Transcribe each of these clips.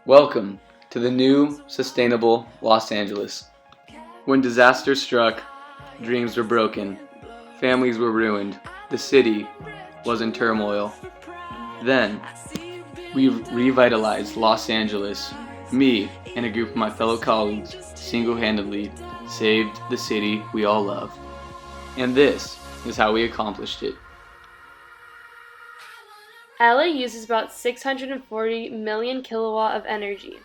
Welcome to the new, sustainable Los Angeles. When disaster struck, dreams were broken, families were ruined, the city was in turmoil. Then, we revitalized Los Angeles. Me and a group of my fellow colleagues single-handedly saved the city we all love. And this is how we accomplished it. LA uses about 640 million kilowatt of energy.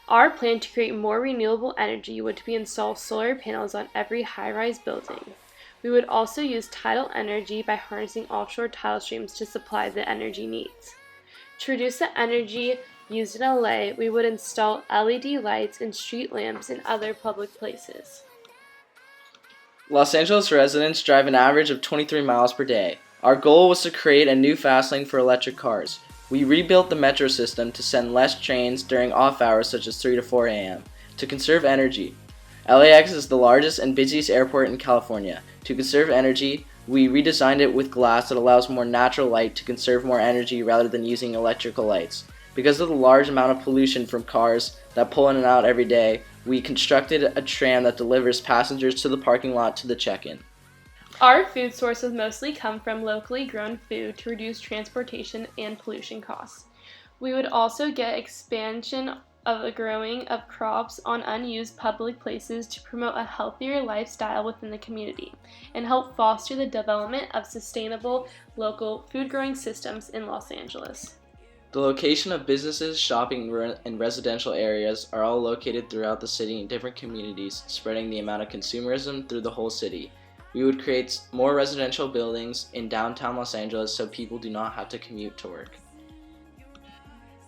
Our plan to create more renewable energy would be install solar panels on every high-rise building. We would also use tidal energy by harnessing offshore tidal streams to supply the energy needs. To reduce the energy used in LA, we would install LED lights and street lamps in other public places. Los Angeles residents drive an average of 23 miles per day. Our goal was to create a new fast lane for electric cars. We rebuilt the metro system to send less trains during off hours such as 3 to 4 a.m. to conserve energy. LAX is the largest and busiest airport in California. To conserve energy, we redesigned it with glass that allows more natural light to conserve more energy rather than using electrical lights. Because of the large amount of pollution from cars that pull in and out every day, we constructed a tram that delivers passengers to the parking lot to the check-in. Our food sources mostly come from locally grown food to reduce transportation and pollution costs. We would also get expansion of the growing of crops on unused public places to promote a healthier lifestyle within the community and help foster the development of sustainable local food growing systems in Los Angeles. The location of businesses, shopping, and residential areas are all located throughout the city in different communities, spreading the amount of consumerism through the whole city. We would create more residential buildings in downtown Los Angeles so people do not have to commute to work.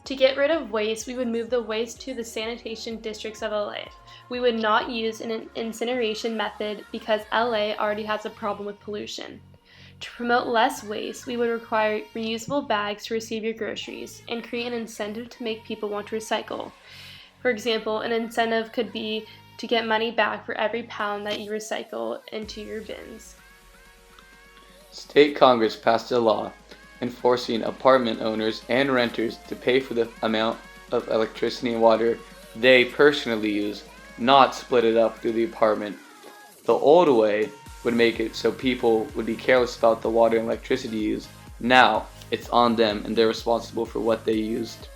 To get rid of waste, we would move the waste to the sanitation districts of LA. We would not use an incineration method because LA already has a problem with pollution. To promote less waste, we would require reusable bags to receive your groceries and create an incentive to make people want to recycle. For example, an incentive could be to get money back for every pound that you recycle into your bins. State Congress passed a law enforcing apartment owners and renters to pay for the amount of electricity and water they personally use, not split it up through the apartment. The old way would make it so people would be careless about the water and electricity used. Now, it's on them and they're responsible for what they used.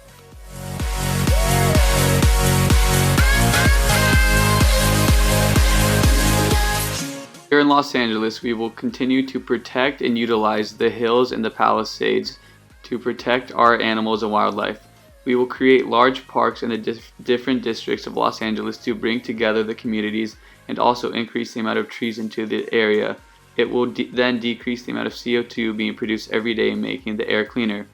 Here in Los Angeles, we will continue to protect and utilize the hills and the Palisades to protect our animals and wildlife. We will create large parks in the different districts of Los Angeles to bring together the communities and also increase the amount of trees into the area. It will then decrease the amount of CO2 being produced every day, making the air cleaner.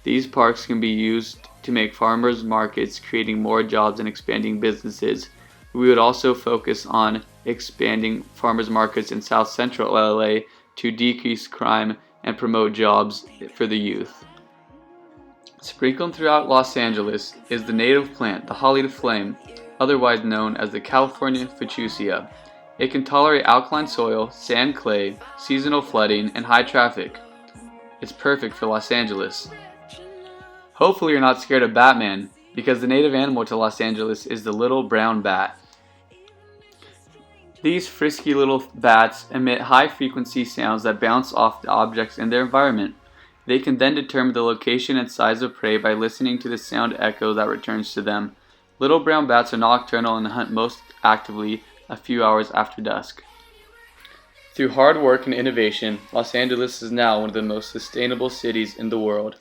These parks can be used to make farmers markets, creating more jobs and expanding businesses. We would also focus on expanding farmers markets in South Central LA to decrease crime and promote jobs for the youth. Sprinkled throughout Los Angeles is the native plant, the holly to flame, otherwise known as the California Fuchsia. It can tolerate alkaline soil, sand, clay, seasonal flooding, and high traffic. It's perfect for Los Angeles. Hopefully you're not scared of Batman, because the native animal to Los Angeles is the little brown bat. These frisky little bats emit high-frequency sounds that bounce off the objects in their environment. They can then determine the location and size of prey by listening to the sound echo that returns to them. Little brown bats are nocturnal and hunt most actively a few hours after dusk. Through hard work and innovation, Los Angeles is now one of the most sustainable cities in the world.